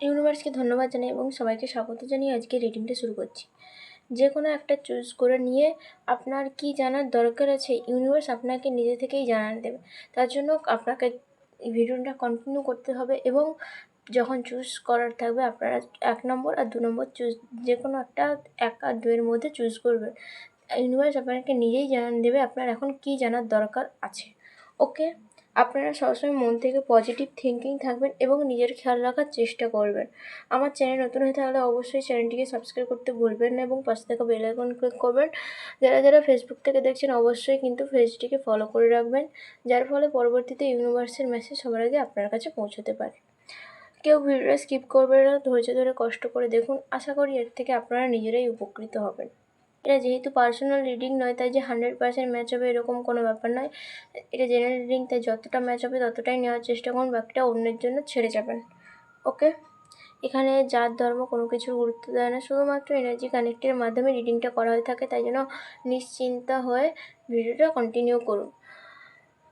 ইউনিভার্সকে ধন্যবাদ জানাই এবং সবাইকে স্বাগত জানিয়ে আজকে রিডিংটা শুরু করছি। যে কোনো একটা চুজ করে নিয়ে আপনার কি জানার দরকার আছে ইউনিভার্স আপনাকে নিজে থেকেই জানান দেবে। তার জন্য আপনাকে এই ভিডিওটা কন্টিনিউ করতে হবে এবং যখন চুজ করার থাকবে আপনারা 1 নম্বর আর 2 নম্বর চুজ যে কোনো একটা 1 আর 2 এর মধ্যে চুজ করবেন। ইউনিভার্স আপনাকে নিজেই জানান দেবে আপনার এখন কি জানার দরকার আছে। ওকে, আপনারা সবসময় মন থেকে পজিটিভ থিঙ্কিং থাকবেন এবং নিজের খেয়াল রাখার চেষ্টা করবেন। আমার চ্যানেল নতুন হয়ে থাকলে অবশ্যই চ্যানেলটিকে সাবস্ক্রাইব করতে ভুলবেন না এবং পাশে থাকা বেল আইকন ক্লিক করবেন। যারা ফেসবুক থেকে দেখছেন অবশ্যই কিন্তু পেজটিকে ফলো করে রাখবেন, যার ফলে পরবর্তীতে ইউনিভার্সের মেসেজ সবার আগে আপনার কাছে পৌঁছতে পারে। কেউ ভিডিওটা স্কিপ করবেন না, ধৈর্য ধরে কষ্ট করে দেখুন। আশা করি এর থেকে আপনারা নিজেরাই উপকৃত হবেন। এটা যেহেতু পার্সোনাল রিডিং নয়, তাই যে 100% ম্যাচ হবে এরকম কোনো ব্যাপার নয়। এটা জেনারেল রিডিং, তাই যতটা ম্যাচ হবে ততটাই নেওয়ার চেষ্টা করুন, বাকিটা অন্যের জন্য ছেড়ে যাবেন। ওকে, এখানে জাত ধর্ম কোনো কিছুর গুরুত্ব দেয় না, শুধুমাত্র এনার্জি কানেক্টের মাধ্যমে রিডিংটা করা হয়ে থাকে, তাই জন্য নিশ্চিন্তা হয়ে ভিডিওটা কন্টিনিউ করুন।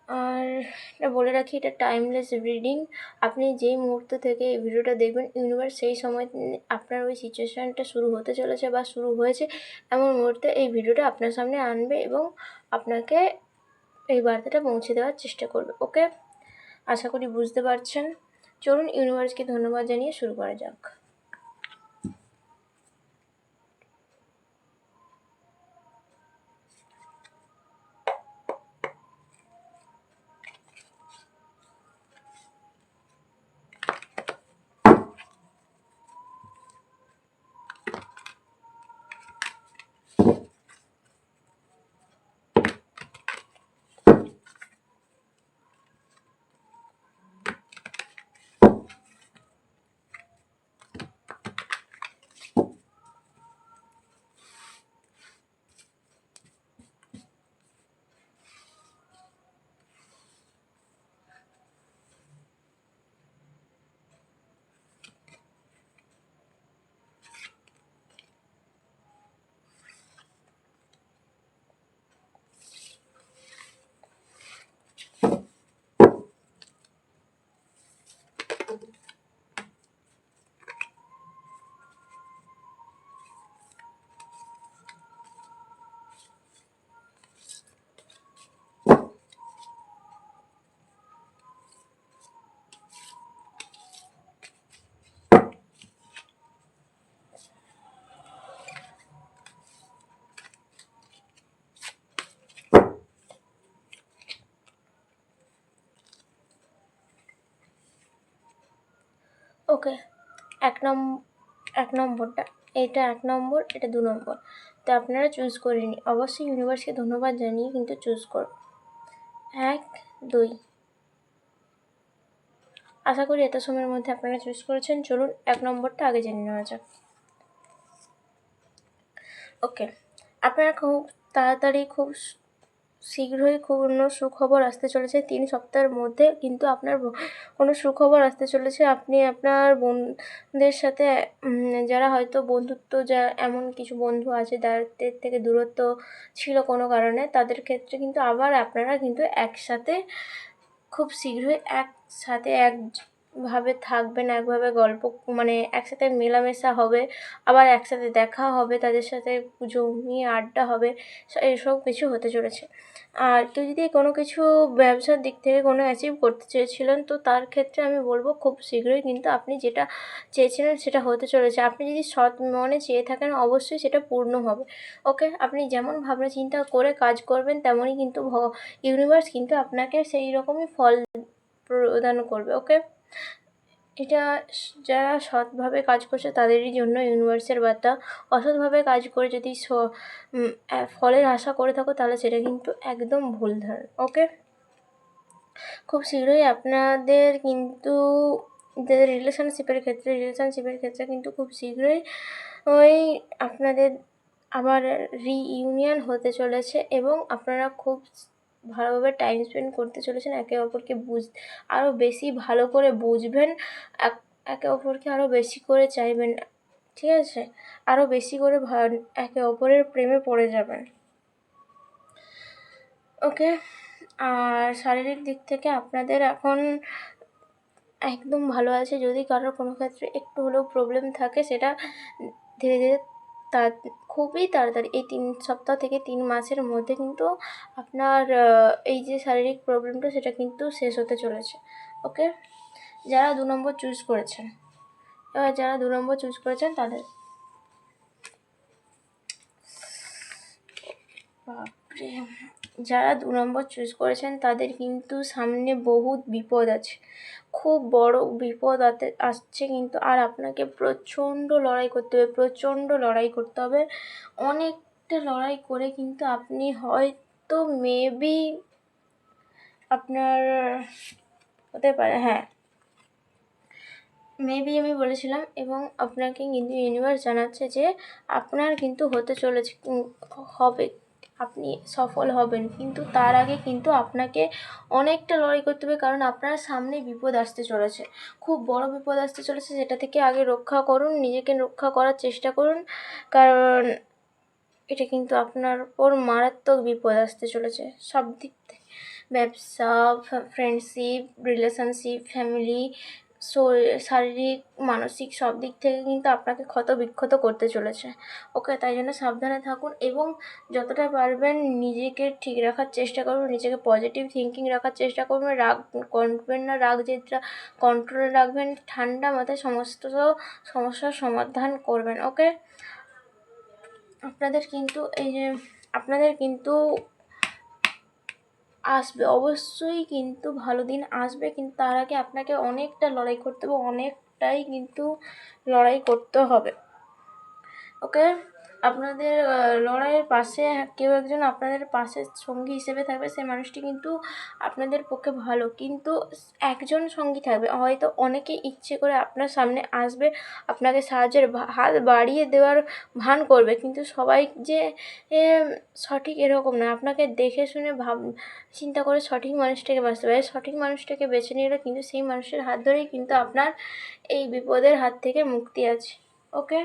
আর এটা বলে রাখি, এটা টাইমলেস রিডিং। আপনি যেই মুহূর্ত থেকে এই ভিডিওটা দেখবেন ইউনিভার্স সেই সময় আপনার ওই সিচুয়েশানটা শুরু হতে চলেছে বা শুরু হয়েছে এমন মুহূর্তে এই ভিডিওটা আপনার সামনে আনবে এবং আপনাকে এই বার্তাটা পৌঁছে দেওয়ার চেষ্টা করবে। ওকে, আশা করি বুঝতে পারছেন। চলুন ইউনিভার্সকে ধন্যবাদ জানিয়ে শুরু করা যাক। ওকে, এক নম্বরটা, এটা 1 নম্বর, এটা 2 নম্বর। তো আপনারা চুজ করে নিন, অবশ্যই ইউনিভার্সকে ধন্যবাদ জানিয়ে কিন্তু চুজ করুন। 1, 2। আশা করি এত সময়ের মধ্যে আপনারা চুজ করেছেন। চলুন 1 নম্বরটা আগে জেনে নেওয়া যাক। ওকে, আপনারা খুব তাড়াতাড়ি, খুব শীঘ্রই কোনো সুখবর আসতে চলেছে। 3 সপ্তাহের মধ্যে কিন্তু আপনার কোনো সুখবর আসতে চলেছে। আপনি আপনার বন্ধুদের সাথে যারা হয়তো বন্ধুত্ব, এমন কিছু বন্ধু আছে যাদের থেকে দূরত্ব ছিল কোনো কারণে, তাদের ক্ষেত্রে কিন্তু আবার আপনারা কিন্তু একসাথে খুব শীঘ্রই একসাথে একভাবে থাকবেন, একভাবে গল্প একসাথে মেলামেশা হবে, আবার একসাথে দেখা হবে, তাদের সাথে জমিয়ে আড্ডা হবে, এসব কিছু হতে চলেছে। আর কেউ যদি কোনো কিছু ব্যবসার দিক থেকে কোনো অ্যাচিভ করতে চেয়েছিলেন, তো তার ক্ষেত্রে আমি বলবো খুব শীঘ্রই কিন্তু আপনি যেটা চেয়েছিলেন সেটা হতে চলেছে। আপনি যদি সৎ মনে চেয়ে থাকেন অবশ্যই সেটা পূর্ণ হবে। ওকে, আপনি যেমন ভাবনা চিন্তা করে কাজ করবেন তেমনই কিন্তু ইউনিভার্স কিন্তু আপনাকে সেই রকমই ফল প্রদান করবে। ওকে, এটা যারা সৎভাবে কাজ করছে তাদেরই জন্য ইউনিভার্সের বার্তা। অসৎভাবে কাজ করে যদি ফলের আশা করে থাকো তাহলে সেটা কিন্তু একদম ভুল ধারণা। ওকে, খুব শীঘ্রই আপনাদের কিন্তু রিলেশনশিপের ক্ষেত্রে কিন্তু খুব শীঘ্রই আপনাদের আবার রিইউনিয়ন হতে চলেছে এবং আপনারা খুব ভালোভাবে টাইম স্পেন্ড করতে চলেছেন। একে অপরকে আরও বেশি ভালো করে বুঝবেন, একে অপরকে আরও বেশি করে চাইবেন, ঠিক আছে? আরও বেশি করে একে অপরের প্রেমে পড়ে যাবেন। ওকে, আর শারীরিক দিক থেকে আপনাদের এখন একদম ভালো আছে। যদি কারোর কোনো ক্ষেত্রে একটু হলেও প্রবলেম থাকে সেটা ধীরে ধীরে তা খুবই তাড়াতাড়ি এই 3 সপ্তাহ থেকে 3 মাসের মধ্যে কিন্তু আপনার এই যে শারীরিক প্রবলেমটা সেটা কিন্তু শেষ হতে চলেছে। ওকে, যারা 2 নম্বর চুজ করেছেন, এবার যারা 2 নম্বর চুজ করেছেন তাদের বাপরে, যারা 2 নম্বর চুজ করেছেন তাদের কিন্তু সামনে বহুত বিপদ আছে, খুব বড় বিপদ আসছে কিন্তু। আর আপনাকে প্রচণ্ড লড়াই করতে হবে, প্রচণ্ড লড়াই করতে হবে। অনেকটা লড়াই করে কিন্তু আপনি হয়তো মেবি আপনার হতে পারে, হ্যাঁ মেবি আমি বলেছিলাম। এবং আপনাকে কিন্তু ইউনিভার্স জানাচ্ছে যে আপনার কিন্তু হতে চলেছে, হবে, আপনি সফল হবেন। কিন্তু তার আগে কিন্তু আপনাকে অনেকটা লড়াই করতে হবে, কারণ আপনার সামনে বিপদ আসতে চলেছে, খুব বড় বিপদ আসতে চলেছে। সেটা থেকে আগে রক্ষা করুন, নিজেকে রক্ষা করার চেষ্টা করুন, কারণ এটা কিন্তু আপনার ওপর মারাত্মক বিপদ আসতে চলেছে সব দিক থেকে। ব্যবসা, ফ্রেন্ডশিপ, রিলেশনশিপ, ফ্যামিলি, শারীরিক, মানসিক সব দিক থেকে কিন্তু আপনাকে ক্ষত বিক্ষত করতে চলেছে। ওকে, তাই জন্য সাবধানে থাকুন এবং যতটা পারবেন নিজেকে ঠিক রাখার চেষ্টা করুন, নিজেকে পজিটিভ থিঙ্কিং রাখার চেষ্টা করবেন, রাগ করবেন না, রাগ জেদটা কন্ট্রোলে রাখবেন, ঠান্ডা মাথায় সমস্ত সমস্যার সমাধান করবেন। ওকে, আপনাদের কিন্তু আসবে, অবশ্যই কিন্তু ভালো দিন আসবে, কিন্তু তার আগে আপনাকে অনেকটা লড়াই করতে হবে, অনেকটাই কিন্তু লড়াই করতে হবে। ওকে, আপনাদের লড়াইয়ের পাশে কেউ একজন আপনাদের পাশে সঙ্গী হিসেবে থাকবে, সেই মানুষটি কিন্তু আপনাদের পক্ষে ভালো, কিন্তু একজন সঙ্গী থাকবে। হয়তো অনেকে ইচ্ছে করে আপনার সামনে আসবে, আপনাকে সাহায্যের হাত বাড়িয়ে দেওয়ার ভান করবে, কিন্তু সবাই যে সঠিক এরকম না। আপনাকে দেখে শুনে চিন্তা করে সঠিক মানুষটাকে বাঁচতে পারে, সঠিক মানুষটাকে বেছে নিলে কিন্তু সেই মানুষের হাত ধরেই কিন্তু আপনার এই বিপদের হাত থেকে মুক্তি আছে। ওকে,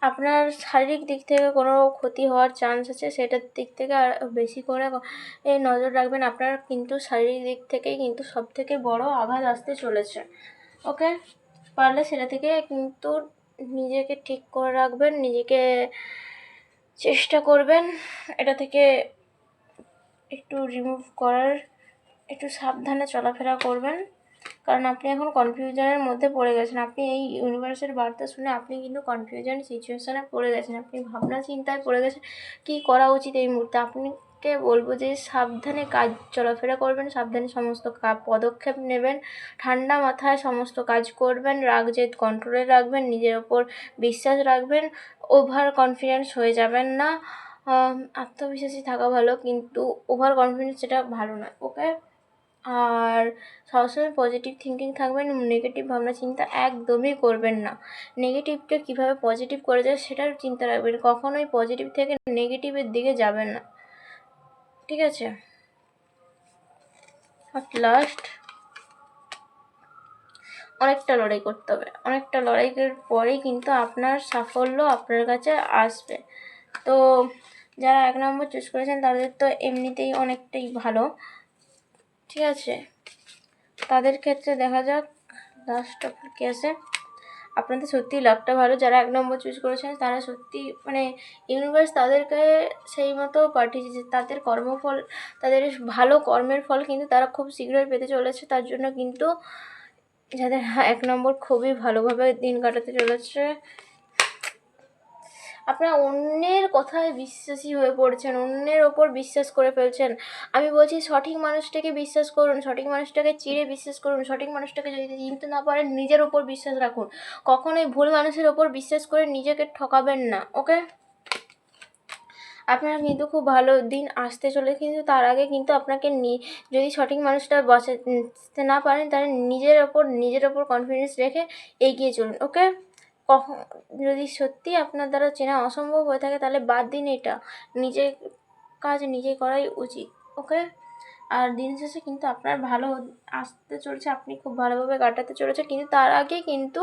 আপনার শারীরিক দিক থেকে কোনো ক্ষতি হওয়ার চান্স আছে, সেটার দিক থেকে আর বেশি করে নজর রাখবেন। আপনার কিন্তু শারীরিক দিক থেকেই কিন্তু সব থেকে বড় আঘাত আসতে চলেছে। ওকে, পারলে সেটা থেকে কিন্তু নিজেকে ঠিক করে রাখবেন, নিজেকে চেষ্টা করবেন এটা থেকে একটু রিমুভ করার, একটু সাবধানে চলাফেরা করবেন, কারণ আপনি এখন কনফিউশনের মধ্যে পড়ে গেছেন। আপনি এই ইউনিভার্সের বার্তা শুনে আপনি কিন্তু কনফিউশন সিচুয়েশানে পড়ে গেছেন, আপনি ভাবনা চিন্তায় পড়ে গেছেন কী করা উচিত এই মুহূর্তে। আপনাকে বলবো যে সাবধানে কাজ চলাফেরা করবেন, সাবধানে সমস্ত পদক্ষেপ নেবেন, ঠান্ডা মাথায় সমস্ত কাজ করবেন, রাগ জেদ কন্ট্রোলে রাখবেন, নিজের ওপর বিশ্বাস রাখবেন, ওভার কনফিডেন্স হয়ে যাবেন না। আত্মবিশ্বাসী থাকা ভালো, কিন্তু ওভার কনফিডেন্স সেটা ভালো নয়। ওকে, আর সবসময় পজিটিভ থিঙ্কিং থাকবেন, নেগেটিভ ভাবনা চিন্তা একদমই করবেন না। নেগেটিভকে কীভাবে পজিটিভ করা যায় সেটার চিন্তা রাখবেন, কখনোই পজিটিভ থেকে নেগেটিভের দিকে যাবেন না, ঠিক আছে? অ্যাট লাস্ট অনেকটা লড়াই করতে হবে, অনেকটা লড়াইয়ের পরেই কিন্তু আপনার সাফল্য আপনার কাছে আসবে। তো যারা 1 নম্বর চুজ করেছেন তাদের তো এমনিতেই অনেকটাই ভালো, ঠিক আছে? তাদের ক্ষেত্রে দেখা যাক লাস্ট আপনার কী আছে। আপনাদের সত্যিই লাকটা ভালো, যারা 1 নম্বর চুজ করেছেন তারা সত্যি মানে ইউনিভার্স তাদেরকে সেই মতো পাঠিয়েছে, তাদের কর্মফল, তাদের ভালো কর্মের ফল কিন্তু তারা খুব শীঘ্রই পেতে চলেছে। তার জন্য কিন্তু যাদের 1 নম্বর খুবই ভালোভাবে দিন কাটাতে চলেছে। আপনারা অন্যের কথায় বিশ্বাসী হয়ে পড়ছেন, অন্যের ওপর বিশ্বাস করে ফেলছেন। আমি বলছি সঠিক মানুষটাকে বিশ্বাস করুন, সঠিক মানুষটাকে চিরে বিশ্বাস করুন, সঠিক মানুষটাকে যদি চিনতে না পারেন নিজের ওপর বিশ্বাস রাখুন। কখনোই ভুল মানুষের ওপর বিশ্বাস করে নিজেকে ঠকাবেন না। ওকে, আপনার কিন্তু খুব ভালো দিন আসতে চলে, কিন্তু তার আগে কিন্তু আপনাকে যদি সঠিক মানুষটা বাঁচাতে না পারেন তাহলে নিজের ওপর কনফিডেন্স রেখে এগিয়ে চলুন। ওকে, যদি সত্যি আপনার দ্বারা চেনা অসম্ভব হয়ে থাকে তাহলে বাদ দিন এটা, নিজের কাজ নিজে করাই উচিত। ওকে, আর দিন শেষে কিন্তু আপনার ভালো আসতে চলেছে, আপনি খুব ভালোভাবে কাটাতে চলেছে, কিন্তু তার আগে কিন্তু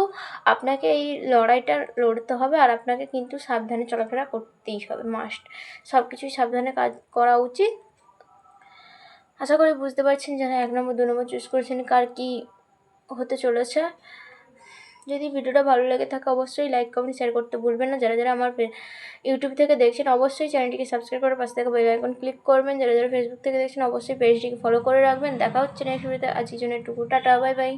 আপনাকে এই লড়াইটা লড়তে হবে, আর আপনাকে কিন্তু সাবধানে চলাফেরা করতেই হবে, মাস্ট। সব কিছুই সাবধানে কাজ করা উচিত। আশা করি বুঝতে পারছেন যারা 1 নম্বর 2 নম্বর চুজ করেছেন কার কী হতে চলেছে। যদি ভিডিওটা ভালো লেগে থাকে অবশ্যই লাইক কমেন্ট শেয়ার করতে ভুলবেন না। যারা যারা আমার ইউটিউব থেকে দেখছেন অবশ্যই চ্যানেলটিকে সাবস্ক্রাইব করে পাশে থাকা বেল আইকন ক্লিক করবেন। যারা যারা ফেসবুক থেকে দেখছেন অবশ্যই পেজটিকে ফলো করে রাখবেন। দেখা হচ্ছে নেক্সট ভিডিওতে। আজকের জন্য এটুকু। Tata, bye bye.